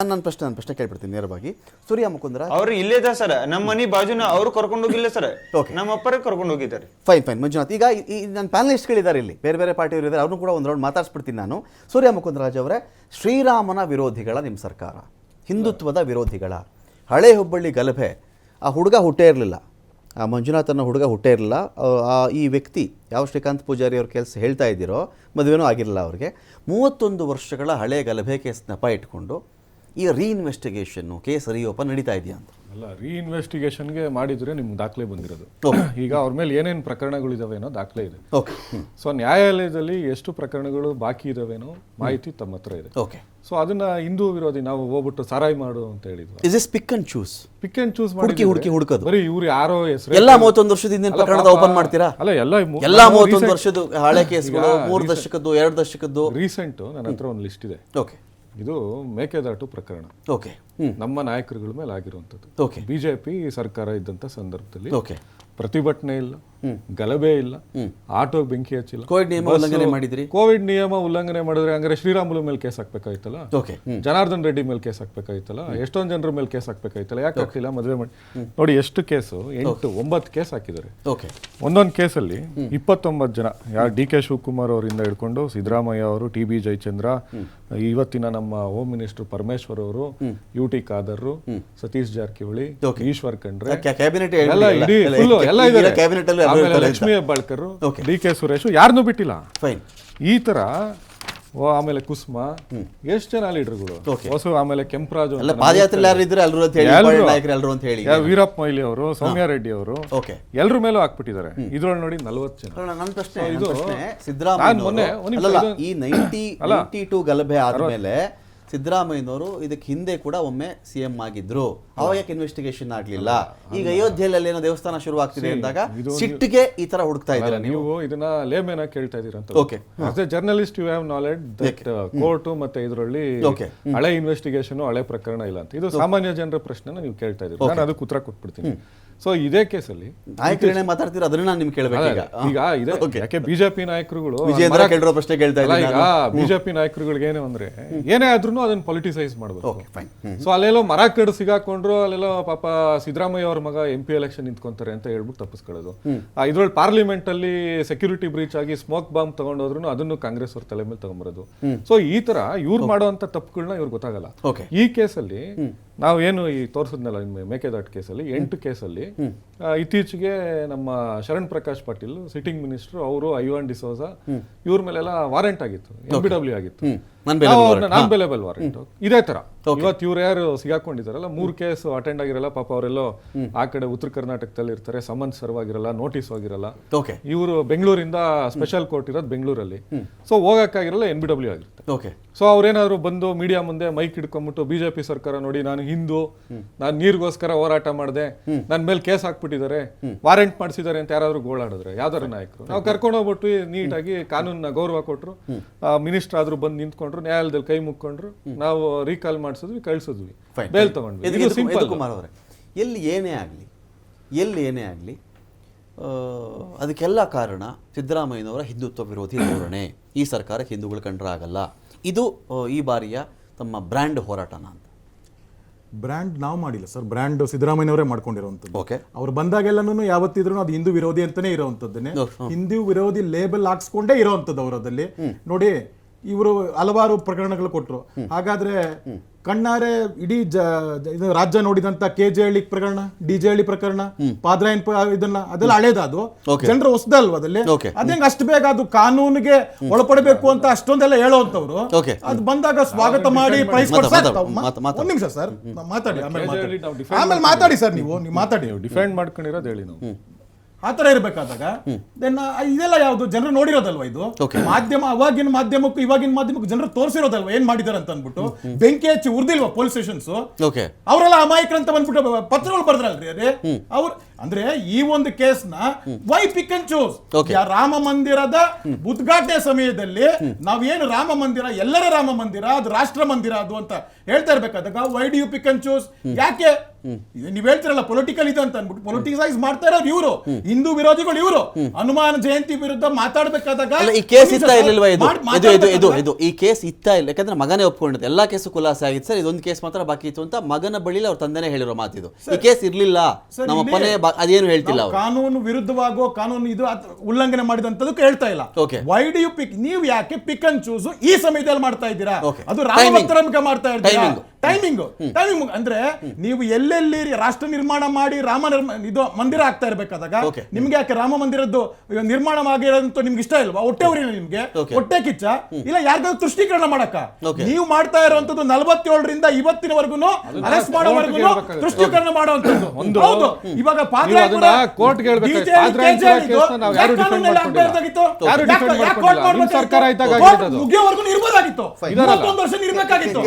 ನನ್ನ ಪ್ರಶ್ನೆ ಕೇಳ್ಬಿಡ್ತೀನಿ ನೇರವಾಗಿ. ಸೂರ್ಯ ಮುಕುಂದ್ರ ಅವ್ರು ಇಲ್ಲೇದ ಸರ್, ನಮ್ಮ ಮನಿ ಬಾಜುನ ಅವ್ರು ಕರ್ಕೊಂಡು ಹೋಗಿಲ್ಲ ಸರ್, ನಮ್ಮ ಅಪ್ಪರೇ ಕರ್ಕೊಂಡು ಹೋಗಿದ್ದಾರೆ. ಫೈನ್ ಮಂಜುನಾಥ್, ಈಗ ನನ್ನ ಪ್ಯಾನಲಿಸ್ಟ್ಗಳಿದ್ದಾರೆ ಇಲ್ಲಿ, ಬೇರೆ ಬೇರೆ ಪಾರ್ಟಿಯವರು ಇದ್ದಾರೆ, ಅವ್ರನ್ನೂ ಕೂಡ ಒಂದು ರೌಂಡ್ ಮಾತಾಡ್ಸ್ಬಿಡ್ತೀನಿ ನಾನು. ಸೂರ್ಯ ಮುಕುಂದರಾಜ್ ಅವರೇ, ಶ್ರೀರಾಮನ ವಿರೋಧಿಗಳ ನಿಮ್ಮ ಸರ್ಕಾರ, ಹಿಂದುತ್ವದ ವಿರೋಧಿಗಳ, ಹಳೆ ಹುಬ್ಬಳ್ಳಿ ಗಲಭೆ, ಆ ಹುಡುಗ ಹುಟ್ಟೇ ಇರಲಿಲ್ಲ, ಆ ಮಂಜುನಾಥ್ ಅನ್ನೋ ಹುಡುಗ ಹುಟ್ಟೇ ಇರಲಿಲ್ಲ, ಈ ವ್ಯಕ್ತಿ ಯಾವ ಶ್ರೀಕಾಂತ್ ಪೂಜಾರಿ ಅವ್ರ ಕೆಲಸ ಹೇಳ್ತಾ ಇದ್ದೀರೋ ಮದುವೆನೂ ಆಗಿರಲಿಲ್ಲ ಅವ್ರಿಗೆ, 31 ವರ್ಷಗಳ ಹಳೆ ಗಲಭೆ ಕೇಸ್ ನೆಪ ಇಟ್ಕೊಂಡು ಈ ರೀಇನ್ವೆಸ್ಟಿಗೇಷನ್ನು ಕೇಸ್ ರೀಓಪನ್ ನಡೀತಾ ಇದೆಯಾ ಅಂತ? ಅಲ್ಲ, ರೀಇನ್ವೆಸ್ಟಿಗೇಷನ್ಗೆ ಮಾಡಿದ್ರೆ ನಿಮ್ಗೆ ದಾಖಲೆ ಬಂದಿರೋದು. ಈಗ ಅವ್ರ ಮೇಲೆ ಏನೇನು ಪ್ರಕರಣಗಳಿದಾವೆ ಅನ್ನೋ ದಾಖಲೆ ಇದೆ. ಸೊ ನ್ಯಾಯಾಲಯದಲ್ಲಿ ಎಷ್ಟು ಪ್ರಕರಣಗಳು ಬಾಕಿ ಇದಾವೇನೋ ಮಾಹಿತಿ ತಮ್ಮ ಹತ್ರ ಇದೆ. ಸೊ ಅದನ್ನ ಹಿಂದೂ ವಿರೋಧಿ ನಾವು ಹೋಗ್ಬಿಟ್ಟು ಸಾರಾಯಿ ಮಾಡು ಅಂತ ಹೇಳಿದ್ವಿ. Is this pick and choose ಮಾಡಿ ಹುಡುಕೋದು? ಬರೀ ಇವ್ರು ಯಾರೋ ಹೆಸರು ಎಲ್ಲ 31 ವರ್ಷದಿಂದ ಪ್ರಕರಣದ ಓಪನ್ ಮಾಡ್ತೀರಾ? ಅಲ್ಲ, ಎಲ್ಲ 31 ವರ್ಷದ ಹಳೆ ಕೇಸ್ಗಳು, 3 ದಶಕದ್ದು 2 ದಶಕದ್ದು ರೀಸೆಂಟ್ ನನ್ನ ಹತ್ರ ಒಂದು ಲಿಸ್ಟ್ ಇದೆ. ಇದು ಮೇಕೆದಾಟು ಪ್ರಕರಣ. ನಮ್ಮ ನಾಯಕರುಗಳ ಮೇಲೆ ಆಗಿರುವಂಥದ್ದು. ಬಿಜೆಪಿ ಸರ್ಕಾರ ಇದ್ದಂತ ಸಂದರ್ಭದಲ್ಲಿ ಪ್ರತಿಭಟನೆ ಇಲ್ಲ, ಗಲಭೆ ಇಲ್ಲ, ಆಟೋ ಬೆಂಕಿ ಹಚ್ಚಿಲ್ಲ, ಕೋವಿಡ್ ನಿಯಮ ಉಲ್ಲಂಘನೆ ಮಾಡಿದ್ರಿ. ಕೋವಿಡ್ ನಿಯಮ ಉಲ್ಲಂಘನೆ ಮಾಡಿದ್ರೆ ಹಂಗಾರೆ ಶ್ರೀರಾಮುಲು ಮೇಲೆ ಕೇಸ್ ಹಾಕ್ಬೇಕಾಯ್ತಲ್ಲ, ಜನಾರ್ದನ್ ರೆಡ್ಡಿ ಮೇಲೆ ಕೇಸ್ ಹಾಕ್ಬೇಕಾಯ್ತಲ್ಲ, ಎಷ್ಟೊಂದು ಜನರ ಮೇಲೆ ಕೇಸ್ ಹಾಕ್ಬೇಕಾಯ್ತಲ್ಲ, ಯಾಕೆ ಹಾಕ್ಲಿಲ್ಲ? ಮದುವೆ ಮಾಡಿ ನೋಡಿ, ಎಷ್ಟು ಕೇಸು, 9 ಕೇಸ್ ಹಾಕಿದ್ದಾರೆ. ಒಂದೊಂದು ಕೇಸಲ್ಲಿ 29 ಜನ, ಯಾರು ಡಿ ಕೆ ಶಿವಕುಮಾರ್ ಅವರಿಂದ ಹಿಡ್ಕೊಂಡು ಸಿದ್ದರಾಮಯ್ಯ ಅವರು, ಟಿ ಬಿ ಜಯಚಂದ್ರ, ಇವತ್ತಿನ ನಮ್ಮ ಹೋಮ್ ಮಿನಿಸ್ಟರ್ ಪರಮೇಶ್ವರ್ ಅವರು, ಯು ಟಿ ಖಾದರ್, ಸತೀಶ್ ಜಾರಕಿಹೊಳಿ, ಈಶ್ವರ್ ಖಂಡ್ರೆ, ಎಲ್ಲ ಇದ್ದಾರೆ, ಲಕ್ಷ್ಮೀ ಹೆಬ್ಬಾಳ್ಕರ್, ಡಿ ಕೆ ಸುರೇಶ್, ಯಾರನ್ನೂ ಬಿಟ್ಟಿಲ್ಲ. ಈ ತರ ಆಮೇಲೆ ಕುಸುಮ, ಎಷ್ಟು ಜನ ಲೀಡರ್ಗಳು ಹೊಸ, ಆಮೇಲೆ ಕೆಂಪರಾಜು, ವೀರಪ್ಪ ಮೊಯ್ಲಿ ಅವರು, ಸೌಮ್ಯ ರೆಡ್ಡಿ ಅವರು, ಎಲ್ರ ಮೇಲೂ ಹಾಕ್ಬಿಟ್ಟಿದ್ದಾರೆ. ಇದ್ರೊಳಗೆ ನೋಡಿ 40 ಜನ. ನನ್ನ ಪ್ರಶ್ನೆ, ಈ 92 ಗಲಭೆ ಆದ್ಮೇಲೆ ಸಿದ್ದರಾಮಯ್ಯನವರು ಇದಕ್ಕೆ ಹಿಂದೆ ಕೂಡ ಒಮ್ಮೆ ಸಿಎಂ ಆಗಿದ್ರು, ಅವಾಗ ಯಾಕೆ ಇನ್ವೆಸ್ಟಿಗೇಷನ್ ಆಗ್ಲಿಲ್ಲ? ಈಗ ಅಯೋಧ್ಯೆಯಲ್ಲಿ ಏನೋ ದೇವಸ್ಥಾನ ಶುರು ಆಗ್ತಿದೆ ಅಂದಾಗ ಸಿಟ್ಟಿಗೆ ಈ ತರ ಹುಡುಕ್ತಾ ಇದ್ದೀರಾ ನೀವು? ಇದನ್ನ ಲೇಮೇನ ಕೇಳ್ತಾ ಇದೀರ. Journalist, you have knowledge that court ಮತ್ತೆ ಇದರಲ್ಲಿ ಹಳೆ ಇನ್ವೆಸ್ಟಿಗೇಷನ್, ಹಳೆ ಪ್ರಕರಣ ಇಲ್ಲ ಅಂತ. ಇದು ಸಾಮಾನ್ಯ ಜನರ ಪ್ರಶ್ನೆನ ನೀವು ಕೇಳ್ತಾ ಇದ್ದೀರಿ, ನಾನು ಅದಕ್ಕೆ ಉತ್ತರ ಕೊಟ್ಬಿಡ್ತೀನಿ. ಸೊ ಇದೇ ಕೇಸಲ್ಲಿ ನಾಯಕರೇ ಮಾತಾಡ್ತೀರಾ, ಅದನ್ನ ನಾನು ನಿಮ್ಗೆ ಕೇಳಬೇಕು. ಈಗ ಇದೆ, ಯಾಕೆ ಬಿಜೆಪಿ ನಾಯಕರುಗಳು ಪ್ರಶ್ನೆ ಕೇಳ್ತಾ ಇಲ್ಲ. ಈಗ ಬಿಜೆಪಿ ನಾಯಕರುಗಳಿಗೆ ಏನು ಅಂದ್ರೆ, ಏನೇ ಆದ್ರೂ ಅದನ್ನ ಪೊಲಿಟಿಸೈಸ್ ಮಾಡಬೇಕು. ಸೊ ಅಲ್ಲೆಲ್ಲೋ ಮರ ಕಡು ಸಿಗಾಕೊಂಡ್ರು, ಅಲ್ಲೆಲ್ಲೋ ಪಾಪ ಸಿದ್ದರಾಮಯ್ಯ ಅವ್ರ ಮಗ MP ಎಲೆಕ್ಷನ್ ನಿಂತ್ಕೊಂತಾರೆ ಅಂತ ಹೇಳ್ಬಿಟ್ಟು ತಪ್ಪಿಸ್ಕೊಳ್ಳೋದು. ಇದ್ರೊಳಗೆ ಪಾರ್ಲಿಮೆಂಟ್ ಅಲ್ಲಿ ಸೆಕ್ಯೂರಿಟಿ ಬ್ರೀಚ್ ಆಗಿ ಸ್ಮೋಕ್ ಬಾಂಬ್ ತಗೊಂಡೋದ್ರು ಅದನ್ನು ಕಾಂಗ್ರೆಸ್ ಅವ್ರ ತಲೆ ಮೇಲೆ ತಗೊಂಬರೋದು. ಸೊ ಈ ತರ ಇವ್ರು ಮಾಡುವಂತ ತಪ್ಪುಗಳನ್ನ ಇವ್ರಿಗೆ ಗೊತ್ತಾಗಲ್ಲ. ಈ ಕೇಸಲ್ಲಿ ನಾವು ಏನು ಈ ತೋರಿಸಿದ್ನಲ್ಲ, ಮೇಕೆದಾಟು ಕೇಸಲ್ಲಿ 8 ಕೇಸಲ್ಲಿ ಇತ್ತೀಚೆಗೆ ನಮ್ಮ ಶರಣ್ ಪ್ರಕಾಶ್ ಪಾಟೀಲ್ ಸಿಟ್ಟಿಂಗ್ ಮಿನಿಸ್ಟರ್, ಅವರು, ಐವಾನ್ ಡಿಸೋಜಾ, ಇವ್ರ ಮೇಲೆಲ್ಲ ವಾರೆಂಟ್ ಆಗಿತ್ತು, NBW ಆಗಿತ್ತು, ನಾನ್ ಬೇಲೇಬಲ್ ವಾರೆಂಟ್. ಇದೇ ತರ ಇವತ್ತು ಇವ್ರು ಯಾರು ಸಿಗಾಕೊಂಡಿದಾರಲ್ಲ, 3 ಕೇಸ್ ಅಟೆಂಡ್ ಆಗಿರಲ್ಲ, ಪಾಪ ಅವರೆಲ್ಲೋ ಆ ಕಡೆ ಉತ್ತರ ಕರ್ನಾಟಕದಲ್ಲಿ ಇರ್ತಾರೆ, ಸಮನ್ಸ್ ಸರ್ವ್ ಆಗಿರಲ್ಲ, ನೋಟಿಸ್ ಆಗಿರಲ್ಲ. ಇವರು ಬೆಂಗಳೂರಿಂದ ಸ್ಪೆಷಲ್ ಕೋರ್ಟ್ ಇರೋದು ಬೆಂಗಳೂರಲ್ಲಿ, ಸೊ ಹೋಗಕ್ಕಾಗಿರಲ್ಲ, NBW ಆಗಿರುತ್ತೆ. ಸೊ ಅವ್ರೇನಾದ್ರು ಬಂದು ಮೀಡಿಯಾ ಮುಂದೆ ಮೈಕ್ ಹಿಡ್ಕೊಂಡ್ಬಿಟ್ಟು ಬಿಜೆಪಿ ಸರ್ಕಾರ ನೋಡಿ, ನಾನು ಹಿಂದೂ, ನಾನು ನೀರಿಗೋಸ್ಕರ ಹೋರಾಟ ಮಾಡಿದೆ, ನನ್ನ ಮೇಲೆ ಕೇಸ್ ಹಾಕ್ಬಿಟ್ಟಿದ್ದಾರೆ, ವಾರೆಂಟ್ ಮಾಡಿಸಿದ್ದಾರೆ ಅಂತ ಯಾರಾದ್ರೂ ಗೋಳಾಡಿದ್ರೆ ಯಾವ್ದಾರು ನಾಯಕರು, ನಾವು ಕರ್ಕೊಂಡು ಹೋಗ್ಬಿಟ್ಟು ನೀಟಾಗಿ ಕಾನೂನ ಗೌರವ ಕೊಟ್ಟರು, ಮಿನಿಸ್ಟರ್ ಆದ್ರೂ ಬಂದು ನಿಂತ್ಕೊಂಡ್ರು, ನ್ಯಾಯಾಲಯದಲ್ಲಿ ಕೈ ಮುಕ್ಕೊಂಡ್ರು, ನಾವು ರೀಕಾಲ್ ಮಾಡಿಸಿದ್ವಿ, ಕಳ್ಸಿದ್ವಿ, ಬೇಲ್ ತಗೊಂಡ್ವಿ. ಕುಮಾರ್ ಅವರೇ, ಎಲ್ಲಿ ಏನೇ ಆಗಲಿ ಅದಕ್ಕೆಲ್ಲ ಕಾರಣ ಸಿದ್ದರಾಮಯ್ಯನವರ ಹಿಂದುತ್ವ ವಿರೋಧಿ ಧೋರಣೆ. ಈ ಸರ್ಕಾರ ಹಿಂದೂಗಳು ಕಂಡ್ರೆ ಆಗಲ್ಲ, ಇದು ಈ ಬಾರಿಯ ತಮ್ಮ ಬ್ರ್ಯಾಂಡ್ ಹೋರಾಟನ ಅಂತ. ಬ್ರ್ಯಾಂಡ್ ನಾವು ಮಾಡಿಲ್ಲ ಸರ್, ಬ್ರ್ಯಾಂಡ್ ಸಿದ್ದರಾಮಯ್ಯನವರೇ ಮಾಡ್ಕೊಂಡಿರುವಂಥದ್ದು. ಅವ್ರು ಬಂದಾಗೆಲ್ಲನೂ ಯಾವತ್ತಿದ್ರು ಅದು ಹಿಂದೂ ವಿರೋಧಿ ಅಂತಾನೆ ಇರೋವಂಥದ್ದನ್ನೇ, ಹಿಂದೂ ವಿರೋಧಿ ಲೇಬಲ್ ಹಾಕ್ಸ್ಕೊಂಡೇ ಇರೋವಂಥದ್ದು ಅವರದಲ್ಲಿ. ನೋಡಿ, ಇವರು ಹಲವಾರು ಪ್ರಕರಣಗಳು ಕೊಟ್ಟರು. ಹಾಗಾದ್ರೆ ಕಣ್ಣಾರೆ ಇಡೀ ರಾಜ್ಯ ನೋಡಿದಂತ KJ ಹಳ್ಳಿ ಪ್ರಕರಣ, DJ ಹಳ್ಳಿ ಪ್ರಕರಣ, ಪಾದ್ರಾಯನ್ ಇದನ್ನ ಅದೆಲ್ಲ ಹಳೇದದು, ಜನರು ಹೊಸದಲ್ವ ಅದಲ್ಲಿ? ಅದೇಂಗ ಅಷ್ಟು ಬೇಗ ಅದು ಕಾನೂನಿಗೆ ಒಳಪಡಬೇಕು ಅಂತ ಅಷ್ಟೊಂದೆಲ್ಲ ಹೇಳೋವಂಥವ್ರು, ಅದು ಬಂದಾಗ ಸ್ವಾಗತ ಮಾಡಿ ಪ್ರೈಸ್ ಕೊಡ್ತಾರೆ. ಒಂದ್ ನಿಮಿಷ ಸರ್, ಮಾತಾಡಿ, ಆಮೇಲೆ ಮಾತಾಡಿ ಸರ್, ನೀವು ಮಾತಾಡಿ, ಡಿಫೆಂಡ್ ಮಾಡ್ಕೊಂಡಿರೋದು ಹೇಳಿ ನಾವು. ಆತರ ಇರ್ಬೇಕಾದಾಗ ಇದೆಲ್ಲ ಯಾವ್ದು ಜನರು ನೋಡಿರೋದಲ್ವಾ? ಇದು ಮಾಧ್ಯಮ, ಅವಾಗಿನ ಮಾಧ್ಯಮಕ್ಕೂ ಇವಾಗಿನ ಮಾಧ್ಯಮಕ್ಕೂ ಜನರು ತೋರಿಸಿರೋದಲ್ವಾ ಏನ್ ಮಾಡಿದಾರೆ ಅಂತ ಅಂದ್ಬಿಟ್ಟು. ಬೆಂಕಿ ಹಚ್ಚಿ ಉರ್ದಿಲ್ವಾ ಪೊಲೀಸ್ ಸ್ಟೇಷನ್ಸ್? ಅವರೆಲ್ಲ ಅಮಾಯಕರಂತ ಬಂದ್ಬಿಟ್ಟು ಪತ್ರಗಳು ಬರ್ದ್ರಲ್ರಿ ಅದೇ ಅವ್ರು. ಅಂದ್ರೆ ಈ ಒಂದು ಕೇಸ್ ನ why pick and choose? Rama ಮಂದಿರದ ಉದ್ಘಾಟನೆ ಸಮಯದಲ್ಲಿ ನಾವೇನು ರಾಮ ಮಂದಿರ, ಎಲ್ಲರ ರಾಮ ಮಂದಿರ, ಅದು ರಾಷ್ಟ್ರ ಮಂದಿರ ಅದು ಅಂತ ಹೇಳ್ತಾ ಇರ್ಬೇಕಾದಾಗ why do you pick and choose? ಯಾಕೆ ನೀವ್ ಹೇಳ್ತಿರಲ್ಲ ಪೊಲಿಟಿಕಲ್ ಇದು ಅಂತ ಅನ್ಬಿಟ್ಟು ಪೊಲಿಟಿಸೈಸ್ ಮಾಡ್ತಾ ಇರೋರು ಇವರು, ಹಿಂದೂ ವಿರೋಧಿಗಳು ಇವರು. ಹನುಮಾನ್ ಜಯಂತಿ ವಿರುದ್ಧ ಮಾತಾಡ್ಬೇಕಾದಾಗ ಈ ಕೇಸ್ ಇತ್ತ ಇರ್ಲಿಲ್ವಾ? ಇದು ಈ ಕೇಸ್ ಇತ್ತ ಇಲ್ಲ, ಯಾಕಂದ್ರೆ ಮಗನೇ ಒಪ್ಕೊಂಡಿದ್ದು ಎಲ್ಲಾ ಕೇಸು ಖುಲಾಸೆ ಆಗಿತ್ತು ಸರ್, ಇದೊಂದು ಕೇಸ್ ಮಾತ್ರ ಬಾಕಿ ಇತ್ತು ಅಂತ ಮಗನ ಬಳಿಲಿ ಅವ್ರ ತಂದೆನೇ ಹೇಳಿರೋ ಮಾತಿದು. ಈ ಕೇಸ್ ಇರ್ಲಿಲ್ಲ, ನಮ್ಮ ಅಪ್ಪನೇ ಅದೇನು ಹೇಳ್ತಿಲ್ಲ ಅವರು. ಕಾನೂನು ವಿರುದ್ಧವಾಗೋ ಕಾನೂನು ಇದು ಉಲ್ಲಂಘನೆ ಮಾಡಿದಂತದಕ್ಕೆ ಹೇಳ್ತಾ ಇಲ್ಲ. ವೈ ಡು ಯು ಪಿಕ್, ನೀವು ಯಾಕೆ ಪಿಕ್ ಅಂಡ್ ಚೂಸ್ ಈ ಸಮಯದಲ್ಲಿ ಮಾಡ್ತಾ ಇದ್ದೀರಾ? ಅದು ರಾಮಭಕ್ತರಂಗ ಮಾಡ್ತಾ ಇದ್ದೀರಾ? ಟೈಮಿಂಗ್ ಅಂದ್ರೆ ನೀವು ಎಲ್ಲೆಲ್ಲಿ ರಾಷ್ಟ್ರ ನಿರ್ಮಾಣ ಮಾಡಿ ಇದು ಮಂದಿರ ಆಗ್ತಾ ಇರ್ಬೇಕಾದಾಗ ನಿಮ್ಗೆ ಯಾಕೆ ರಾಮ ಮಂದಿರದ್ದು ನಿರ್ಮಾಣ ಆಗಿರೋದಂತ ನಿಮ್ಗೆ ಇಷ್ಟ ಇಲ್ವಾ? ಹೊಟ್ಟೆ ಉರಿ ನಿಮ್ಗೆ, ಹೊಟ್ಟೆ ಕಿಚ್ಚ ಇಲ್ಲ ಯಾರಿಗಾದ್ರು ತುಷ್ಟೀಕರಣ ಮಾಡಕ್ಕ? ನೀವು ಮಾಡ್ತಾ ಇರುವಂತದ್ದು 47ರಿಂದ ಇವತ್ತಿನವರೆಗೂ ಅರೆಸ್ಟ್ ಮಾಡೋವರೆಗೂ ತುಷ್ಟೀಕರಣ ಮಾಡುವಂತದ್ದು. ಹೌದು, ಇವಾಗ ಮುಗಿಯೋವರೆಗೂ ಇರ್ಬೋದಾಗಿತ್ತು, 21 ವರ್ಷ ಇರ್ಬೇಕಾಗಿತ್ತು.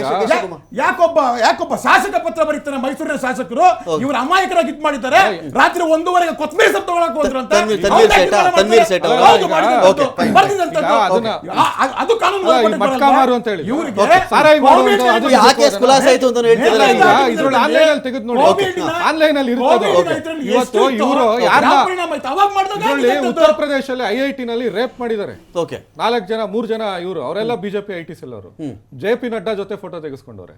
ಯಾಕೊಬ್ಬ ಶಾಸಕ ಪತ್ರ ಬರೀತಾನೆ, ಮೈಸೂರಿನ ಶಾಸಕರು ಇವರು ಅಮಾಯಕರಾಗಿ ಇದ್ ಮಾಡಿದ್ದಾರೆ, ರಾತ್ರಿ 1:30ಗೆ ಕೊತ್ತಂಬರಿ ಸೊಪ್ಪು ತಗೊಳಕ್ ಹೋದ್ರು ಅಂತ. ಅದು ಕಾನೂನು ಉತ್ತರ ಪ್ರದೇಶದಲ್ಲಿ IIT ನಲ್ಲಿ ರೇಪ್ ಮಾಡಿದ್ದಾರೆ 3 ಜನ ಇವರು, ಅವರೆಲ್ಲ ಬಿಜೆಪಿ IT ಸೆಲ್ ಅವರು. JP ನಡ್ಡಾ ಜೊತೆ ಫೋಟೋ ತೆಗೆಸ್ಕೊಂಡವ್ರೆ.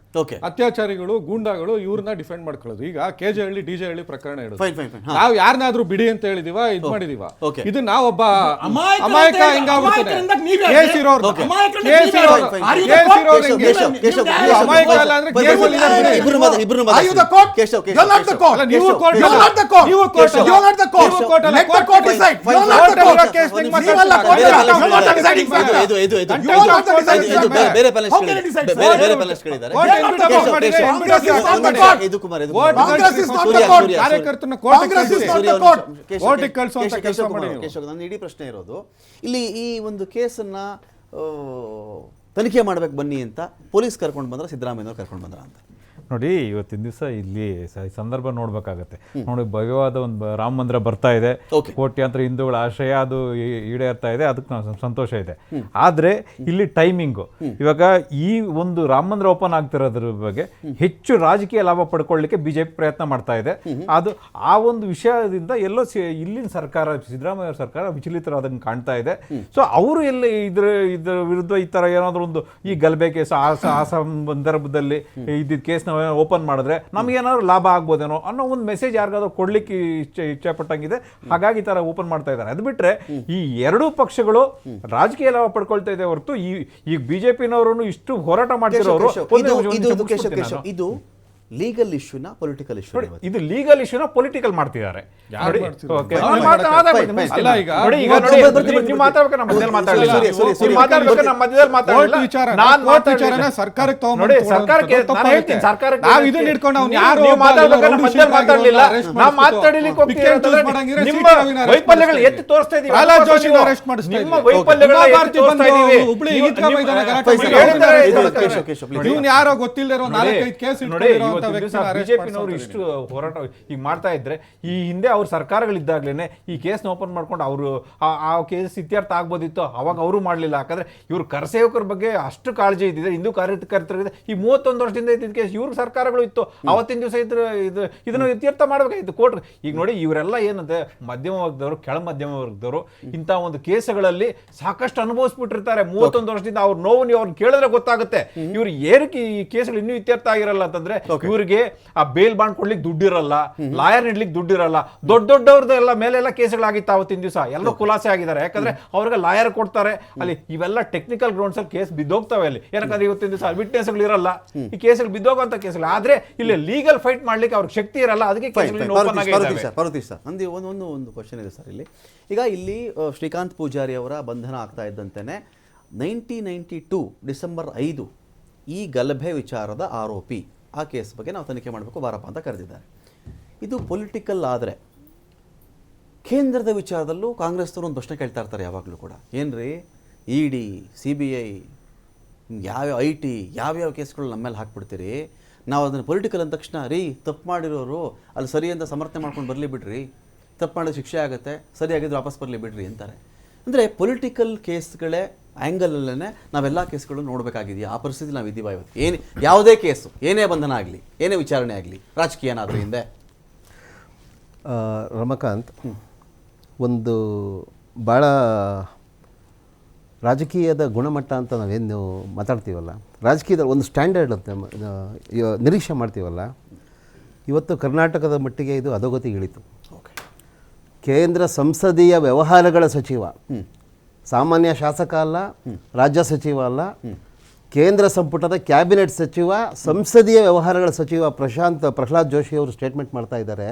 ಅತ್ಯಾಚಾರಿಗಳು ಗೂಂಡಾಗಳು ಇವ್ರನ್ನ ಡಿಫೆಂಡ್ ಮಾಡ್ಕೊಳ್ಳೋದು. ಈಗ KJ DJ ಹಳ್ಳಿ ಪ್ರಕರಣ ಹೇಳೋದು, ನಾವು ಯಾರನ್ನಾದ್ರೂ ಬಿಡಿ ಅಂತ ಹೇಳಿದೀವ, ಇದ್ ಮಾಡಿದೀವ. ಇದು ನಾವೊಬ್ಬ ಅಮಾಯಕ ಹಿಂಗಾಗ್ಬಿಡ್ತಾನೆ. ಇಡೀ ಪ್ರಶ್ನೆ ಇರೋದು ಇಲ್ಲಿ ಈ ಒಂದು ಕೇಸನ್ನ ತನಿಖೆ ಮಾಡ್ಬೇಕು ಬನ್ನಿ ಅಂತ ಪೊಲೀಸ್ ಕರ್ಕೊಂಡು ಬಂದ್ರ, ಸಿದ್ದರಾಮಯ್ಯನವ್ರು ಕರ್ಕೊಂಡು ಬಂದ್ರ ಅಂತ ನೋಡಿ. ಇವತ್ತಿನ ದಿವಸ ಇಲ್ಲಿ ಸಂದರ್ಭ ನೋಡ್ಬೇಕಾಗತ್ತೆ. ನೋಡಿ, ಭವ್ಯವಾದ ಒಂದು ರಾಮ ಮಂದಿರ ಬರ್ತಾ ಇದೆ, ಕೋಟ್ಯಾಂತರ ಹಿಂದೂಗಳ ಆಶಯ ಅದು ಈಡೇರ್ತಾ ಇದೆ, ಅದಕ್ಕೆ ನಾವು ಸಂತೋಷ ಇದೆ. ಆದ್ರೆ ಇಲ್ಲಿ ಟೈಮಿಂಗು, ಇವಾಗ ಈ ಒಂದು ರಾಮ ಮಂದಿರ ಓಪನ್ ಆಗ್ತಿರೋದ್ರ ಬಗ್ಗೆ ಹೆಚ್ಚು ರಾಜಕೀಯ ಲಾಭ ಪಡ್ಕೊಳ್ಳಿಕ್ಕೆ ಬಿಜೆಪಿ ಪ್ರಯತ್ನ ಮಾಡ್ತಾ ಇದೆ. ಅದು ಆ ಒಂದು ವಿಷಯದಿಂದ ಎಲ್ಲೋ ಇಲ್ಲಿನ ಸರ್ಕಾರ, ಸಿದ್ದರಾಮಯ್ಯ ಸರ್ಕಾರ ವಿಚಲಿತರಾದಂಗೆ ಕಾಣ್ತಾ ಇದೆ. ಸೊ ಅವರು ಎಲ್ಲ ಇದ್ರ ವಿರುದ್ಧ ಈ ತರ ಏನಾದ್ರು ಒಂದು ಈ ಗಲಭೆ ಕೇಸ್ ಆ ಸಂದರ್ಭದಲ್ಲಿ ಇದ್ದಿದ್ದ ಕೇಸ್ ಓಪನ್ ಮಾಡಿದ್ರೆ ನಮ್ಗೇನಾದ್ರು ಲಾಭ ಆಗ್ಬೋದೇನೋ ಅನ್ನೋ ಒಂದು ಮೆಸೇಜ್ ಯಾರಿಗಾದ್ರೂ ಕೊಡ್ಲಿಕ್ಕೆ ಇಚ್ಛೆ ಪಟ್ಟಂಗಿದೆ. ಹಾಗಾಗಿ ಈ ತರ ಓಪನ್ ಮಾಡ್ತಾ ಇದ್ದಾರೆ. ಅದು ಬಿಟ್ರೆ ಈ ಎರಡೂ ಪಕ್ಷಗಳು ರಾಜಕೀಯ ಲಾಭ ಪಡ್ಕೊಳ್ತಾ ಇದೆ ಹೊರತು ಈ ಬಿಜೆಪಿನವರು ಇಷ್ಟು ಹೋರಾಟ ಮಾಡ್ತಿರೋರು ಇದು ಲೀಗಲ್ ಇಶ್ಯೂನ ಪೊಲಿಟಿಕಲ್ ಇಶ್ಯೂ, ಇದು ಲೀಗಲ್ ಇಶ್ಯೂನ ಪೊಲಿಟಿಕಲ್ ಮಾಡ್ತಿದ್ದಾರೆ. ವೈಫಲ್ಯಗಳು ಎತ್ತಿ ತೋರಿಸ್ತಾ ಇದೀವಿ. ಯಾರೋ ಗೊತ್ತಿಲ್ಲದಿರೋ 4-5 ಕೇಸ್ ಬಿಜೆಪಿನವರು ಇಷ್ಟು ಹೋರಾಟ ಈಗ ಮಾಡ್ತಾ ಇದ್ರೆ, ಈ ಹಿಂದೆ ಅವ್ರ ಸರ್ಕಾರಗಳಿದ್ದಾಗ್ಲೇನೆ ಈ ಕೇಸ್ನ ಓಪನ್ ಮಾಡ್ಕೊಂಡು ಅವರು ಆ ಕೇಸ್ ಇತ್ಯರ್ಥ ಆಗ್ಬೋದಿತ್ತು. ಅವಾಗ ಅವರು ಮಾಡ್ಲಿಲ್ಲ. ಯಾಕಂದ್ರೆ ಇವ್ರು ಕರಸೇವಕರ ಬಗ್ಗೆ ಅಷ್ಟು ಕಾಳಜಿ ಇದ್ದಿದೆ, ಹಿಂದೂ ಕಾರ್ಯಕರ್ತರಿಗೆ. ಈ 31 ವರ್ಷದಿಂದ ಇದ್ದಿದ್ದ ಕೇಸ್ ಇವ್ರ ಸರ್ಕಾರಗಳು ಇತ್ತು, ಅವತ್ತಿನ ದಿವಸ ಇದನ್ನು ಇತ್ಯರ್ಥ ಮಾಡ್ಬೇಕಾಗಿತ್ತು ಕೋರ್ಟ್. ಈಗ ನೋಡಿ, ಇವರೆಲ್ಲ ಏನಂತೆ ಮಧ್ಯಮ ವರ್ಗದವರು, ಕೆಳ ಮಧ್ಯಮ ವರ್ಗದವರು ಇಂಥ ಒಂದು ಕೇಸುಗಳಲ್ಲಿ ಸಾಕಷ್ಟು ಅನುಭವಿಸ್ಬಿಟ್ಟಿರ್ತಾರೆ 31 ವರ್ಷದಿಂದ. ಅವ್ರ ನೋವು ನೀವು ಅವ್ರನ್ನ ಕೇಳಿದ್ರೆ ಗೊತ್ತಾಗುತ್ತೆ. ಇವ್ರು ಏನಕ್ಕೆ ಈ ಕೇಸುಗಳು ಇನ್ನೂ ಇತ್ಯರ್ಥ ಆಗಿರಲ್ಲ ಅಂತಂದ್ರೆ, ಇವರಿಗೆ ಆ ಬೇಲ್ ಬಾಂಡ್ ಕೊಡ್ಲಿಕ್ಕೆ ದುಡ್ಡಿರಲ್ಲ, ಲಾಯರ್ ಇಡ್ಲಿಕ್ಕೆ ದುಡ್ಡಿರಲ್ಲ. ದೊಡ್ಡವ್ರದ್ದೆಲ್ಲ ಮೇಲೆಲ್ಲ ಕೇಸುಗಳಾಗಿತ್ತು ಅವತ್ತಿನ ದಿವಸ, ಎಲ್ಲ ಖುಲಾಸೆ ಆಗಿದ್ದಾರೆ. ಯಾಕಂದ್ರೆ ಅವ್ರಿಗೆ ಲಾಯರ್ ಕೊಡ್ತಾರೆ. ಅಲ್ಲಿ ಇವೆಲ್ಲ ಟೆಕ್ನಿಕಲ್ ಗ್ರೌಂಡ್ಸ್ ಅಲ್ಲಿ ಕೇಸ್ ಬಿದ್ದೋಗ್ತವೆ ಅಲ್ಲಿ. ಯಾಕಂದ್ರೆ ಇವತ್ತಿನ ದಿವಸ ವಿಟ್ನೆಸ್ಗಳು ಇರಲ್ಲ, ಈ ಕೇಸುಗಳು ಬಿದ್ದೋಗುವಂತ ಕೇಸುಗಳು. ಆದ್ರೆ ಇಲ್ಲಿ ಲೀಗಲ್ ಫೈಟ್ ಮಾಡ್ಲಿಕ್ಕೆ ಅವ್ರಿಗೆ ಶಕ್ತಿ ಇರಲ್ಲ. ಅದಕ್ಕೆ ಒಂದು ಕ್ವಶನ್ ಇದೆ ಸರ್ ಇಲ್ಲಿ. ಈಗ ಇಲ್ಲಿ ಶ್ರೀಕಾಂತ್ ಪೂಜಾರಿ ಅವರ ಬಂಧನ ಆಗ್ತಾ ಇದ್ದಂತೆಯೇ 1992 ಡಿಸೆಂಬರ್ 5 ಈ ಗಲಭೆ ವಿಚಾರದ ಆರೋಪಿ, ಆ ಕೇಸ್ ಬಗ್ಗೆ ನಾವು ತನಿಖೆ ಮಾಡಬೇಕು ಬಾರಪ್ಪ ಅಂತ ಕರೆದಿದ್ದಾರೆ. ಇದು ಪೊಲಿಟಿಕಲ್ ಆದರೆ ಕೇಂದ್ರದ ವಿಚಾರದಲ್ಲೂ ಕಾಂಗ್ರೆಸ್ನವರು ಒಂದು ಪ್ರಶ್ನೆ ಕೇಳ್ತಾ ಇರ್ತಾರೆ ಯಾವಾಗಲೂ ಕೂಡ. ಏನ್ರಿ ED, CBI, ಯಾವ್ಯಾವ IT ಯಾವ್ಯಾವ ಕೇಸ್ಗಳು ನಮ್ಮ ಮೇಲೆ ಹಾಕ್ಬಿಡ್ತೀರಿ, ನಾವು ಅದನ್ನು ಪೊಲಿಟಿಕಲ್ ಅಂದ ತಕ್ಷಣ ತಪ್ಪು ಮಾಡಿರೋರು ಅಲ್ಲಿ ಸರಿ ಅಂತ ಸಮರ್ಥನೆ ಮಾಡ್ಕೊಂಡು ಬರಲಿ ಬಿಡ್ರಿ, ತಪ್ಪು ಮಾಡಿದ ಶಿಕ್ಷೆ ಆಗುತ್ತೆ, ಸರಿಯಾಗಿದ್ರೆ ವಾಪಸ್ ಬರಲಿ ಬಿಡ್ರಿ ಅಂತಾರೆ. ಅಂದರೆ ಪೊಲಿಟಿಕಲ್ ಕೇಸ್ಗಳೇ ಆ್ಯಂಗಲಲ್ಲೇ ನಾವೆಲ್ಲ ಕೇಸ್ಗಳು ನೋಡಬೇಕಾಗಿದೆಯಾ? ಆ ಪರಿಸ್ಥಿತಿ ನಾವು ಇದ್ದೀವಾ ಇವತ್ತು? ಏನು ಯಾವುದೇ ಕೇಸು, ಏನೇ ಬಂಧನ ಆಗಲಿ, ಏನೇ ವಿಚಾರಣೆ ಆಗಲಿ, ರಾಜಕೀಯ ಏನಾದರೂ ಹಿಂದೆ? ರಮಕಾಂತ್, ಒಂದು ಭಾಳ ರಾಜಕೀಯದ ಗುಣಮಟ್ಟ ಅಂತ ನಾವೇನು ಮಾತಾಡ್ತೀವಲ್ಲ, ರಾಜಕೀಯದ ಒಂದು ಸ್ಟ್ಯಾಂಡರ್ಡ್ ಅಂತ ನಿರೀಕ್ಷೆ ಮಾಡ್ತೀವಲ್ಲ, ಇವತ್ತು ಕರ್ನಾಟಕದ ಮಟ್ಟಿಗೆ ಇದು ಅಧೋಗತಿಗೆ ಇಳಿತು. ಕೇಂದ್ರ ಸಂಸದೀಯ ವ್ಯವಹಾರಗಳ ಸಚಿವ, ಸಾಮಾನ್ಯ ಶಾಸಕ ಅಲ್ಲ, ರಾಜ್ಯ ಸಚಿವ ಅಲ್ಲ, ಕೇಂದ್ರ ಸಂಪುಟದ ಕ್ಯಾಬಿನೆಟ್ ಸಚಿವ, ಸಂಸದೀಯ ವ್ಯವಹಾರಗಳ ಸಚಿವ ಪ್ರಹ್ಲಾದ್ ಜೋಶಿ ಅವರು ಸ್ಟೇಟ್ಮೆಂಟ್ ಮಾಡ್ತಾ ಇದ್ದಾರೆ.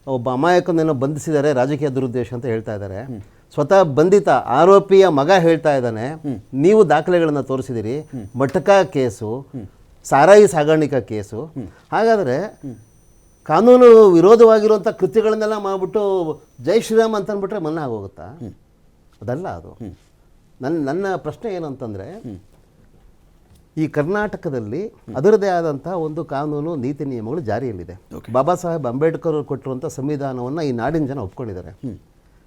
ಒಬ್ಬ ಅಮಾಯಕನನ್ನು ಬಂಧಿಸಿದ್ದಾರೆ ರಾಜಕೀಯ ದುರುದ್ದೇಶ ಅಂತ ಹೇಳ್ತಾ ಇದ್ದಾರೆ. ಸ್ವತಃ ಬಂಧಿತ ಆರೋಪಿಯ ಮಗ ಹೇಳ್ತಾ ಇದ್ದಾನೆ, ನೀವು ದಾಖಲೆಗಳನ್ನು ತೋರಿಸಿದಿರಿ, ಮಟಕಾ ಕೇಸು, ಸಾರಾಯಿ ಸಾಗಾಣಿಕಾ ಕೇಸು. ಹಾಗಾದರೆ ಕಾನೂನು ವಿರೋಧವಾಗಿರುವಂಥ ಕೃತ್ಯಗಳನ್ನೆಲ್ಲ ಮಾಡಿಬಿಟ್ಟು ಜೈ ಶ್ರೀರಾಮ್ ಅಂತ ಅಂದ್ಬಿಟ್ರೆ ಮನ್ನಾ ಆಗೋಗುತ್ತಾ? ಅದಲ್ಲ ಅದು. ನನ್ನ ಪ್ರಶ್ನೆ ಏನು ಅಂತಂದರೆ, ಈ ಕರ್ನಾಟಕದಲ್ಲಿ ಅದರದೇ ಆದಂಥ ಒಂದು ಕಾನೂನು ನೀತಿ ನಿಯಮಗಳು ಜಾರಿಯಲ್ಲಿದೆ. ಬಾಬಾ ಸಾಹೇಬ್ ಅಂಬೇಡ್ಕರ್ ಅವರು ಕೊಟ್ಟಿರುವಂಥ ಸಂವಿಧಾನವನ್ನು ಈ ನಾಡಿನ ಜನ ಒಪ್ಕೊಂಡಿದ್ದಾರೆ.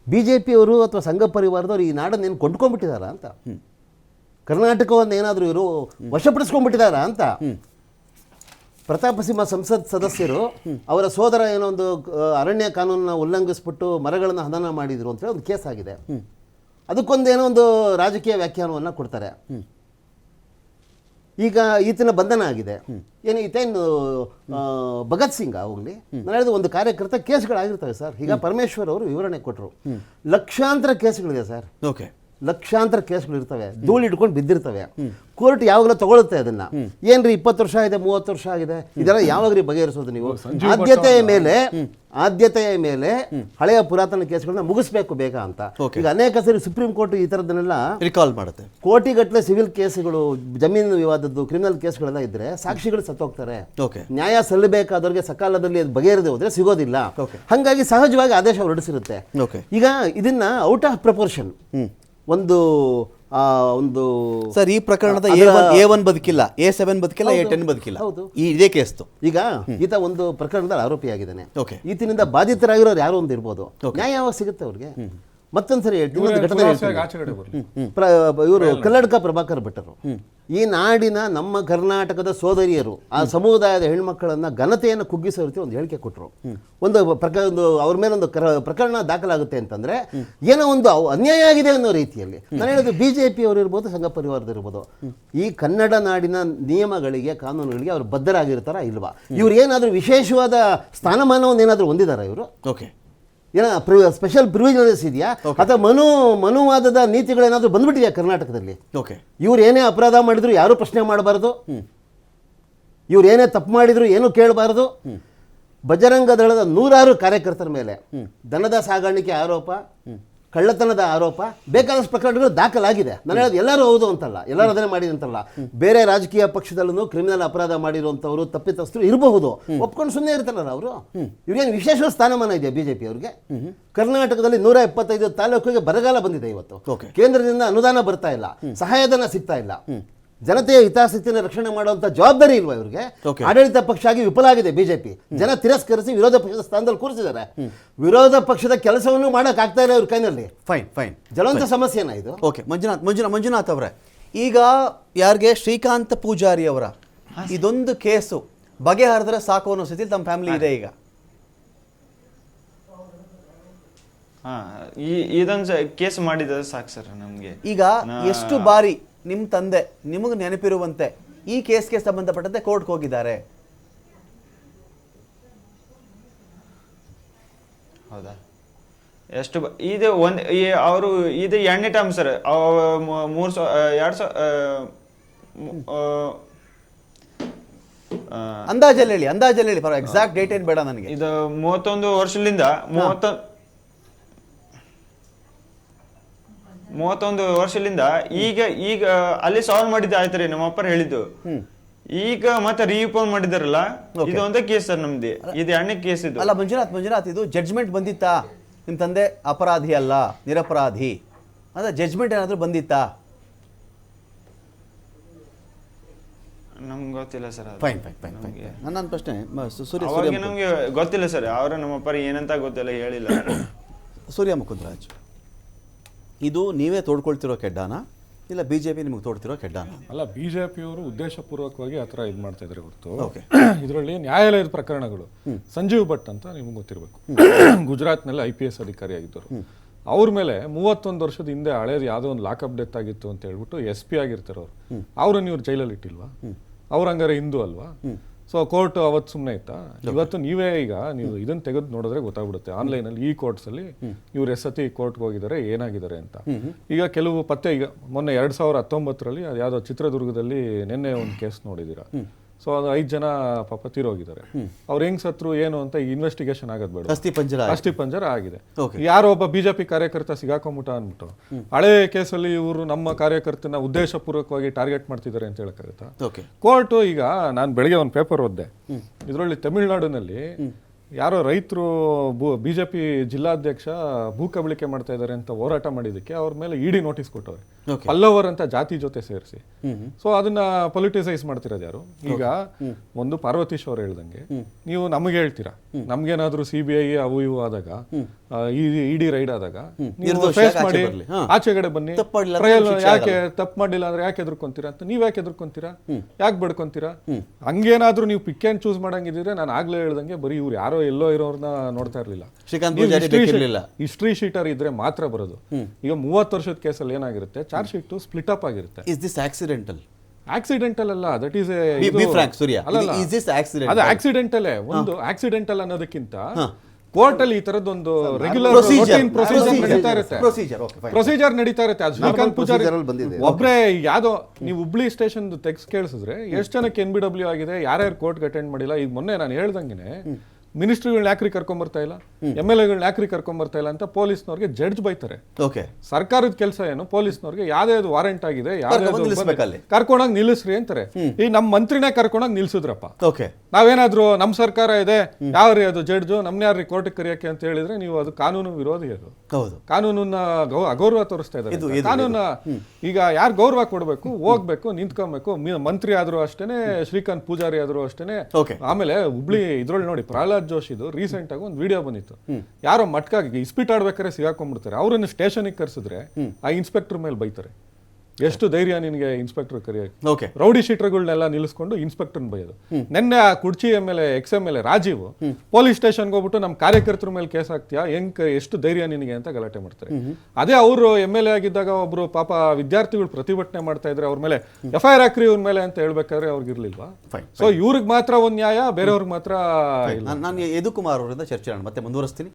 BJP ಅವರು ಅಥವಾ ಸಂಘ ಪರಿವಾರದವರು ಈ ನಾಡನ್ನು ಏನು ಕೊಂಡ್ಕೊಂಡ್ಬಿಟ್ಟಿದಾರ ಅಂತ, ಕರ್ನಾಟಕವನ್ನು ಏನಾದರೂ ಇವರು ವಶಪಡಿಸ್ಕೊಂಡ್ಬಿಟ್ಟಿದಾರ ಅಂತ. ಪ್ರತಾಪ ಸಿಂಹ ಸಂಸತ್ ಸದಸ್ಯರು ಅವರ ಸೋದರ ಏನೋ ಒಂದು ಅರಣ್ಯ ಕಾನೂನನ್ನು ಉಲ್ಲಂಘಿಸ್ಬಿಟ್ಟು ಮರಗಳನ್ನು ಹನನ ಮಾಡಿದ್ರು ಅಂತೇಳಿ ಒಂದು ಕೇಸ್ ಆಗಿದೆ. ಅದಕ್ಕೊಂದೇನೋ ಒಂದು ರಾಜಕೀಯ ವ್ಯಾಖ್ಯಾನವನ್ನು ಕೊಡ್ತಾರೆ. ಈಗ ಈತನ ಬಂಧನ ಆಗಿದೆ. ಏನು ಈತೇನು ಭಗತ್ ಸಿಂಗ್ ಹೋಗ್ಲಿ, ನಾನು ಹೇಳಿದ ಒಂದು ಕಾರ್ಯಕರ್ತ ಕೇಸ್ಗಳಾಗಿರ್ತವೆ ಸರ್. ಈಗ ಪರಮೇಶ್ವರ್ ಅವರು ವಿವರಣೆ ಕೊಟ್ಟರು, ಲಕ್ಷಾಂತರ ಕೇಸ್ಗಳಿದೆ ಸರ್. ಓಕೆ, ಲಕ್ಷಾಂತರ ಕೇಸ್ಗಳು ಇರ್ತವೆ, ಧೂಳು ಇಟ್ಕೊಂಡು ಬಿದ್ದಿರ್ತವೆ. ಕೋರ್ಟ್ ಯಾವಾಗಲೂ ತಗೊಳುತ್ತೆ ಅದನ್ನ. ಏನ್ರಿ 20 ವರ್ಷ ಆಗಿದೆ, 30 ವರ್ಷ ಆಗಿದೆ, ಇದೆಲ್ಲ ಯಾವಾಗ್ರಿ ಬಗೆಹರಿಸೋದು ನೀವು? ಆದ್ಯತೆಯ ಮೇಲೆ ಹಳೆಯ ಪುರಾತನ ಕೇಸ್ಗಳನ್ನ ಮುಗಿಸ್ಬೇಕು ಬೇಗ ಅಂತ. ಈಗ ಅನೇಕ ಸರಿ ಸುಪ್ರೀಂ ಕೋರ್ಟ್ ಈ ಥರದನ್ನೆಲ್ಲ ರಿಕಾಲ್ ಮಾಡುತ್ತೆ. ಕೋಟಿಗಟ್ಟಲೆ ಸಿವಿಲ್ ಕೇಸ್ಗಳು, ಜಮೀನು ವಿವಾದದ್ದು, ಕ್ರಿಮಿನಲ್ ಕೇಸ್ಗಳೆಲ್ಲ ಇದ್ರೆ ಸಾಕ್ಷಿಗಳು ಸತ್ತೋಗ್ತಾರೆ. ನ್ಯಾಯ ಸಲ್ಲಬೇಕಾದವ್ರಿಗೆ ಸಕಾಲದಲ್ಲಿ ಅದು ಬಗೆಹರಿದೆ ಹೋದ್ರೆ ಸಿಗೋದಿಲ್ಲ. ಹಾಗಾಗಿ ಸಹಜವಾಗಿ ಆದೇಶ ಹೊರಡಿಸಿರುತ್ತೆ. ಈಗ ಇದನ್ನ ಔಟ್ ಆಫ್ ಪ್ರಪೋರ್ಷನ್ ಒಂದು ಸರ್, ಈ ಪ್ರಕರಣದ A1 ಬದುಕಿಲ್ಲ, A7 ಬದುಕಿಲ್ಲ, A10 ಬದುಕಿಲ್ಲ. ಹೌದು, ಇದೇ ಕೇಸ್ತು. ಈಗ ಈತ ಒಂದು ಪ್ರಕರಣದಲ್ಲಿ ಆರೋಪಿಯಾಗಿದ್ದಾನೆ. ಈತನಿಂದ ಬಾಧಿತರಾಗಿರೋರು ಯಾರೋ ಒಂದು ಇರ್ಬೋದು. ನ್ಯಾಯ ಯಾವಾಗ ಸಿಗುತ್ತೆ ಅವ್ರಿಗೆ? ಮತ್ತೊಂದ್ಸರಿ ಇವರು ಕಲ್ಲಡ್ಕ ಪ್ರಭಾಕರ್ ಭಟ್ಟರು ಈ ನಾಡಿನ ನಮ್ಮ ಕರ್ನಾಟಕದ ಸೋದರಿಯರು ಆ ಸಮುದಾಯದ ಹೆಣ್ಮಕ್ಕಳನ್ನ ಘನತೆಯನ್ನು ಕುಗ್ಗಿಸೋ ರೀತಿ ಒಂದು ಹೇಳಿಕೆ ಕೊಟ್ಟರು. ಒಂದು ಅವ್ರ ಮೇಲೆ ಒಂದು ಪ್ರಕರಣ ದಾಖಲಾಗುತ್ತೆ ಅಂತಂದ್ರೆ ಏನೋ ಒಂದು ಅನ್ಯಾಯ ಆಗಿದೆ ಅನ್ನೋ ರೀತಿಯಲ್ಲಿ. ನಾನು ಹೇಳೋದು BJP ಅವರು ಇರ್ಬೋದು, ಸಂಘ ಪರಿವಾರದಿರ್ಬೋದು, ಈ ಕನ್ನಡ ನಾಡಿನ ನಿಯಮಗಳಿಗೆ, ಕಾನೂನುಗಳಿಗೆ ಅವರು ಬದ್ಧರಾಗಿರ್ತಾರ ಇಲ್ವಾ? ಇವ್ರು ಏನಾದರೂ ವಿಶೇಷವಾದ ಸ್ಥಾನಮಾನವನ್ನು ಏನಾದರೂ ಹೊಂದಿದಾರ ಇವರು? ಏನೋ ಸ್ಪೆಷಲ್ ಪ್ರಿವಿಲೇಜಸ್ ಇದೆಯಾ? ಅಥವಾ ಮನುವಾದದ ನೀತಿಗಳೇನಾದರೂ ಬಂದ್ಬಿಟ್ಟಿದೆಯಾ ಕರ್ನಾಟಕದಲ್ಲಿ? ಇವ್ರು ಏನೇ ಅಪರಾಧ ಮಾಡಿದ್ರು ಯಾರೂ ಪ್ರಶ್ನೆ ಮಾಡಬಾರ್ದು, ಇವ್ರು ಏನೇ ತಪ್ಪು ಮಾಡಿದ್ರು ಏನೂ ಕೇಳಬಾರ್ದು. ಬಜರಂಗ ದಳದ 100 ಕಾರ್ಯಕರ್ತರ ಮೇಲೆ ದನದ ಸಾಗಾಣಿಕೆ ಆರೋಪ, ಕಳ್ಳತನದ ಆರೋಪ, ಬೇಕಾದಷ್ಟು ಪ್ರಕರಣಗಳು ದಾಖಲಾಗಿದೆ. ನಾನು ಹೇಳೋದು ಎಲ್ಲರೂ ಹೌದು ಅಂತಲ್ಲ, ಎಲ್ಲರೂ ಅದನ್ನೇ ಮಾಡಿದೆ ಅಂತಲ್ಲ. ಬೇರೆ ರಾಜಕೀಯ ಪಕ್ಷದಲ್ಲೂ ಕ್ರಿಮಿನಲ್ ಅಪರಾಧ ಮಾಡಿರುವಂಥವ್ರು, ತಪ್ಪಿತಸ್ಥರು ಇರಬಹುದು, ಒಪ್ಕೊಂಡು ಸುಮ್ಮನೆ ಇರ್ತಾರಲ್ಲ ಅವರು. ಇವ್ರೇನು ವಿಶೇಷ ಸ್ಥಾನಮಾನ ಇದೆ BJP ಅವ್ರಿಗೆ? ಕರ್ನಾಟಕದಲ್ಲಿ 175 ತಾಲೂಕಿಗೆ ಬರಗಾಲ ಬಂದಿದೆ ಇವತ್ತು. ಕೇಂದ್ರದಿಂದ ಅನುದಾನ ಬರ್ತಾ ಇಲ್ಲ, ಸಹಾಯಧನ ಸಿಗ್ತಾ ಇಲ್ಲ. ಜನತೆಯ ಹಿತಾಸಕ್ತಿಯನ್ನು ರಕ್ಷಣೆ ಮಾಡುವಂತ ಜವಾಬ್ದಾರಿ ಇಲ್ವಾ ಇವ್ರಿಗೆ? ಆಡಳಿತ ಪಕ್ಷ ಆಗಿ ವಿಫಲ ಆಗಿದೆ BJP. ಜನ ತಿರಸ್ಕರಿಸಿ ವಿರೋಧ ಪಕ್ಷದ ಸ್ಥಾನದಲ್ಲಿ ಕೂರಿಸಿದ್ದಾರೆ. ವಿರೋಧ ಪಕ್ಷದ ಕೆಲಸವನ್ನು ಮಾಡಕ್ ಆಗ್ತಾ ಇಲ್ಲ ಇವ್ರ ಕೈನಲ್ಲಿ. ಫೈನ್ ಜ್ವಲಂತ ಸಮಸ್ಯೆನಾ ಇದು? ಓಕೆ, ಮಂಜುನಾಥ್ ಅವರೇ, ಈಗ ಯಾರಿಗೆ ಶ್ರೀಕಾಂತ್ ಪೂಜಾರಿ ಅವರ ಇದೊಂದು ಕೇಸು ಬಗೆಹರಿದ್ರೆ ಸಾಕು ಅನ್ನೋ ಸ್ಥಿತಿ ತಮ್ಮ ಫ್ಯಾಮಿಲಿ ಇದೆ ಈಗ. ಇದೊಂದು ಕೇಸ್ ಮಾಡಿದ ಸಾಕು ಸರ್ ನಮ್ಗೆ. ಈಗ ಎಷ್ಟು ಬಾರಿ ನಿಮ್ಮ ತಂದೆ ನಿಮಗೆ ನೆನಪಿರುವಂತೆ ಈ ಕೇಸ್ಗೆ ಸಂಬಂಧಪಟ್ಟಂತೆ ಕೋರ್ಟ್ಗೆ ಹೋಗಿದ್ದಾರೆ? ಹೌದಾ? ಎಷ್ಟು ಇದು ಅವರು ಇದು 2ನೇ ಟೈಮ್ ಸರ್. 2000 ಅಂದಾಜಲ್ಲಿ ಹೇಳಿ ಪರ ಎಕ್ಸಾಕ್ಟ್ ಡೇಟ್ ಏನು ಬೇಡ ನನಗೆ. ಇದು 31 ವರ್ಷದಿಂದ 31 ವರ್ಷದಿಂದ ಈಗ ಅಲ್ಲಿ ಸಾಲ್ವ್ ಮಾಡಿದ್ದು ಆಯ್ತಾರೆ ನಮ್ಮ ಅಪ್ಪರು ಹೇಳಿದ್ದು. ಈಗ ಮತ್ತೆ ರೀಓಪನ್ ಮಾಡಿದಾರಲ್ಲ, ಇದು ಒಂದೇ ಕೇಸ್ ಸರ್ ನಮ್ದು. ಇದು 2ನೇ ಕೇಸ್ ಇದು. ಅಲ್ಲ ಮಂಜುನಾಥ್, ಇದು ಜಡ್ಜ್ಮೆಂಟ್ ಬಂದಿತ್ತಾ? ನಿಮ್ಮ ತಂದೆ ಅಪರಾಧಿ ಅಲ್ಲ, ನಿರಪರಾಧಿ ಅಂತ ಜಡ್ಜ್ಮೆಂಟ್ ಏನಾದರೂ ಬಂದಿತ್ತಾ? ನಮ್ಗೆ ಗೊತ್ತಿಲ್ಲ ಸರ್. ಫೈನ್. ನನ್ನ ಪ್ರಶ್ನೆ ನಮ್ಗೆ ಗೊತ್ತಿಲ್ಲ ಸರ್. ಅವ್ರ ನಮ್ಮ ಅಪ್ಪರಿಗೆ ಏನಂತ ಗೊತ್ತಿಲ್ಲ, ಹೇಳಿಲ್ಲ. ಸೂರ್ಯ ಮುಕುಂದರಾಜ್, ಇದು ನೀವೇ ತೋಡ್ಕೊಳ್ತಿರೋ ಕೆಡ್ಡಾನ ಇಲ್ಲ BJP ನಿಮಗೆ ತೋಡ್ತಿರೋ ಕೆಡ್ಡಾನ? ಅಲ್ಲ, ಬಿಜೆಪಿಯವರು ಉದ್ದೇಶಪೂರ್ವಕವಾಗಿ ಆ ಥರ ಇದು ಮಾಡ್ತಾ ಇದ್ದಾರೆ ಹೊರತು ಓಕೆ. ಇದರಲ್ಲಿ ನ್ಯಾಯಾಲಯದ ಪ್ರಕರಣಗಳು ಸಂಜೀವ್ ಭಟ್ ಅಂತ ನಿಮ್ಗೆ ಗೊತ್ತಿರಬೇಕು, ಗುಜರಾತ್ನಲ್ಲಿ IPS ಅಧಿಕಾರಿಯಾಗಿದ್ದರು. ಅವ್ರ ಮೇಲೆ 31 ವರ್ಷದ ಹಿಂದೆ ಹಳೇದು ಯಾವುದೋ ಒಂದು ಲಾಕಪ್ ಡೆತ್ ಆಗಿತ್ತು ಅಂತ ಹೇಳ್ಬಿಟ್ಟು SP ಆಗಿರ್ತಾರೆ ಅವರು. ಅವ್ರನ್ನ ಇವ್ರು ಜೈಲಲ್ಲಿ ಇಟ್ಟಿಲ್ವಾ? ಅವ್ರ ಹಂಗಾರೆ ಹಿಂದೂ ಅಲ್ವಾ? ಸೊ ಕೋರ್ಟ್ ಅವತ್ತು ಸುಮ್ಮನೆ ಇತ್ತಾ? ಇವತ್ತು ನೀವೇ ಈಗ ನೀವು ಇದನ್ನ ತೆಗೆದು ನೋಡಿದ್ರೆ ಗೊತ್ತಾಗ್ಬಿಡುತ್ತೆ ಆನ್ಲೈನಲ್ಲಿ ಈ ಕೋರ್ಟ್ಸಲ್ಲಿ ಇವ್ರು ಎಷ್ಟೊತ್ತಿ ಕೋರ್ಟ್ಗೆ ಹೋಗಿದ್ದಾರೆ, ಏನಾಗಿದ್ದಾರೆ ಅಂತ. ಈಗ ಕೆಲವು ಪತ್ತೆ, ಈಗ ಮೊನ್ನೆ 2019ರಲ್ಲಿ ಅದು ಯಾವುದೋ ಚಿತ್ರದುರ್ಗದಲ್ಲಿ ನಿನ್ನೆ ಒಂದು ಕೇಸ್ ನೋಡಿದ್ದೀರಾ. ಸೊ ಅದು 5 ಜನ ಪಾಪ ತೀರೋಗಿದ್ದಾರೆ. ಅವ್ರು ಹೆಂಗ್ ಸತ್ರು ಏನು ಅಂತ ಇನ್ವೆಸ್ಟಿಗೇಷನ್ ಆಗೋದು ಬೇಡ, ಅಸ್ಥಿ ಪಂಜರ ಆಗಿದೆ. ಯಾರೋ ಒಬ್ಬ BJP ಕಾರ್ಯಕರ್ತ ಸಿಗಾಕೊಂಬಿಟ್ಟ ಅಂದ್ಬಿಟ್ಟು ಹಳೆ ಕೇಸಲ್ಲಿ ಇವರು ನಮ್ಮ ಕಾರ್ಯಕರ್ತನ ಉದ್ದೇಶಪೂರ್ವಕವಾಗಿ ಟಾರ್ಗೆಟ್ ಮಾಡ್ತಿದ್ದಾರೆ ಅಂತ ಹೇಳಕ್ಕಾಗತ್ತಾ? ಕೋರ್ಟ್ ಈಗ ನಾನು ಬೆಳಗ್ಗೆ ಒಂದು ಪೇಪರ್ ಓದಿದೆ, ಇದರಲ್ಲಿ ತಮಿಳುನಾಡಿನಲ್ಲಿ ಯಾರೋ ರೈತರು BJP ಜಿಲ್ಲಾಧ್ಯಕ್ಷ ಭೂ ಕಬಳಿಕೆ ಮಾಡ್ತಾ ಇದ್ದಾರೆ ಅಂತ ಹೋರಾಟ ಮಾಡಿದಕ್ಕೆ ಅವ್ರ ಮೇಲೆ ED ನೋಟಿಸ್ ಕೊಟ್ಟವ್ರೆ, ಪಲ್ಲವರ್ ಅಂತ ಜಾತಿ ಜೊತೆ ಸೇರಿಸಿ. ಸೊ ಅದನ್ನ ಪೊಲಿಟಿಸೈಸ್ ಮಾಡ್ತಿರೋದು ಯಾರು? ಈಗ ಒಂದು ಪಾರ್ವತೀಶ್ ಅವ್ರು ಹೇಳ್ದಂಗೆ ನೀವು ನಮಗೆ ಹೇಳ್ತೀರಾ, ನಮ್ಗೇನಾದ್ರೂ CBI ಅವು ಇವು ಆದಾಗ, ED ರೈಡ್ ಆದಾಗ ನೀವು ಫೇಸ್ ಮಾಡಿ ಆಚೆಗಡೆ ಬನ್ನಿ, ಯಾಕೆ ತಪ್ಪು ಮಾಡಿಲ್ಲ ಅಂದ್ರೆ ಯಾಕೆ ಎದುರ್ಕೊಂತೀರಾ ಅಂತ. ನೀವ್ ಯಾಕೆ ಎದುರ್ಕೊಂತೀರಾ? ಯಾಕೆ ಬಡ್ಕೊಂತೀರಾ? ಹಂಗೇನಾದ್ರೂ ನೀವು ಪಿಕ್ ಅಂಡ್ ಚೂಸ್ ಮಾಡಂಗಿದ್ರೆ ನಾನು ಆಗ್ಲೇ ಹೇಳ್ದಂಗೆ ಬರೀ ಇವ್ರು ಯಾರೋ ಎಲ್ಲೋ ಇರೋರ್ನ ನೋಡ್ತಾ ಇರ್ಲಿಲ್ಲ, ಹಿಸ್ಟ್ರಿ ಶೀಟರ್ ಇದ್ರೆ ಮಾತ್ರ ಬರೋದು. ಈಗ 30 ವರ್ಷದ ಕೇಸಲ್ಲಿ ಏನಾಗಿರುತ್ತೆ, ಚಾರ್ಜ್ ಶೀಟ್ ಸ್ಪ್ಲಿಟ್ ಅಪ್ ಆಗಿರುತ್ತೆ. ಆಕ್ಸಿಡೆಂಟಲ್ ಅಲ್ಲ, ದಟ್ ಈಸ್ ಅದು ಆಕ್ಸಿಡೆಂಟಲೇ. ಒಂದು ಆಕ್ಸಿಡೆಂಟಲ್ ಅನ್ನೋದಕ್ಕಿಂತ ಕೋರ್ಟ್ ಅಲ್ಲಿ ಈ ತರದೊಂದು ರೆಗ್ಯುಲರ್ ಪ್ರೊಸೀಜರ್ ನಡೀತಾ ಇರುತ್ತೆ. ಅದು ಶ್ರೀಕಾಂತ್ ಪೂಜಾರಿ ಒಬ್ರೇ ಯಾವ್ದೋ ನೀವು ಹುಬ್ಳಿ ಸ್ಟೇಷನ್ ತೆಗ್ಸ್ ಕೇಳಿಸಿದ್ರೆ ಎಷ್ಟು ಜನಕ್ಕೆ NBW ಆಗಿದೆ, ಯಾರ್ಯಾರು ಕೋರ್ಟ್ಗೆ ಅಟೆಂಡ್ ಮಾಡಿಲ್ಲ. ಈಗ ಮೊನ್ನೆ ನಾನು ಹೇಳ್ದಂಗೆನೆ ಮಿನಿಸ್ಟ್ರಿಗಳನ್ನ ಯಾಕ್ರಿ ಕರ್ಕೊಂಡ್ಬರ್ತಾ ಇಲ್ಲ, MLAಗಳನ್ನ ಯಾಕ್ರಿ ಕರ್ಕೊಂಡ್ಬರ್ತಾ ಇಲ್ಲ ಅಂತ ಪೊಲೀಸ್ನವ್ರಿಗೆ ಜಡ್ಜ್ ಬೈತಾರೆ. ಸರ್ಕಾರದ ಕೆಲಸ ಏನು, ಪೊಲೀಸ್ನವ್ರಿಗೆ ಯಾವ್ದಾವ್ದು ವಾರೆಂಟ್ ಆಗಿದೆ ಕರ್ಕೊಂಡೋಗಿ ನಿಲ್ಲಿಸ್ರಿ ಅಂತಾರೆ. ಈ ನಮ್ಮ ಮಂತ್ರಿನೇ ಕರ್ಕೊಂಡೋಗಿ ನಿಲ್ಸಿದ್ರಪ್ಪ. ನಾವೇನಾದ್ರೂ ನಮ್ಮ ಸರ್ಕಾರ ಇದೆ, ಯಾವ್ರಿ ಅದು ಜಡ್ಜು, ನಮ್ನ ಯಾರ್ರಿ ಕೋರ್ಟಿಗೆ ಕರಿಯಕ್ಕೆ ಅಂತ ಹೇಳಿದ್ರೆ ನೀವು ಅದು ಕಾನೂನು ವಿರೋಧಿ. ಅದು ಕಾನೂನನ್ನ ಅಗೌರವ ತೋರಿಸ್ತಾ ಇದ್ದಾರೆ. ಕಾನೂನ ಈಗ ಯಾರು ಗೌರವ ಕೊಡ್ಬೇಕು, ಹೋಗ್ಬೇಕು, ನಿಂತ್ಕೊಬೇಕು. ಮಂತ್ರಿ ಆದ್ರೂ ಅಷ್ಟೇನೆ, ಶ್ರೀಕಾಂತ್ ಪೂಜಾರಿ ಆದ್ರೂ ಅಷ್ಟೇನೆ. ಆಮೇಲೆ ಹುಬ್ಳಿ ಇದ್ರೊಳಗೆ ನೋಡಿ, ಪ್ರಹ್ಲಾದ್ ಜೋಶಿದು ರೀಸೆಂಟ್ ಆಗಿ ಒಂದು ವಿಡಿಯೋ ಬಂದಿತ್ತು. ಯಾರೋ ಮಟ್ಕಾಗಿ ಇಸ್ಪೀಟ್ ಆಡ್ಬೇಕಾದ್ರೆ ಸಿಗಾಕೊಂಡ್ಬಿಡ್ತಾರೆ, ಅವ್ರನ್ನ ಸ್ಟೇಷನ್ಗೆ ಕರ್ಸಿದ್ರೆ ಆ ಇನ್ಸ್ಪೆಕ್ಟರ್ ಮೇಲೆ ಬೈತಾರೆ. ಎಷ್ಟು ಧೈರ್ಯ ನಿನಗೆ ಇನ್ಸ್ಪೆಕ್ಟರ್ ಕರಿಯಕ್ಕೆ? ರೌಡಿ ಶೀಟರ್ಗಳನ್ನೆಲ್ಲ ನಿಲ್ಲಿಸ್ಕೊಂಡು ಇನ್ಸ್ಪೆಕ್ಟರ್ ಬೈಯೋದು. ನಿನ್ನೆ ಆ ಕುರ್ಚಿ MLA ex-MLA ರಾಜೀವ್ ಪೊಲೀಸ್ ಸ್ಟೇಷನ್ಗೆ ಹೋಗ್ಬಿಟ್ಟು ನಮ್ಮ ಕಾರ್ಯಕರ್ತರ ಮೇಲೆ ಕೇಸ್ ಹಾಕ್ತೀಯಾ, ಎಷ್ಟು ಧೈರ್ಯ ನಿನಗೆ ಅಂತ ಗಲಾಟೆ ಮಾಡ್ತಾರೆ. ಅದೇ ಅವರು MLA ಆಗಿದ್ದಾಗ ಒಬ್ರು ಪಾಪ ವಿದ್ಯಾರ್ಥಿಗಳು ಪ್ರತಿಭಟನೆ ಮಾಡ್ತಾ ಇದ್ರೆ ಅವ್ರ ಮೇಲೆ FIR ಹಾಕ್ರಿ ಇವ್ರ ಮೇಲೆ ಅಂತ ಹೇಳ್ಬೇಕಾದ್ರೆ ಅವ್ರಿಗೆ ಇರ್ಲಿಲ್ವಾ? ಸೊ ಇವ್ರಿಗೆ ಮಾತ್ರ ಒಂದ್ ನ್ಯಾಯ, ಬೇರೆಯವ್ರಿಗೆ ಮಾತ್ರ. ನಾನು ಯದುಕುಮಾರ್ ಅವರಿಂದ ಚರ್ಚೆ ಮತ್ತೆ ಮುಂದುವರಿಸ್ತೀನಿ.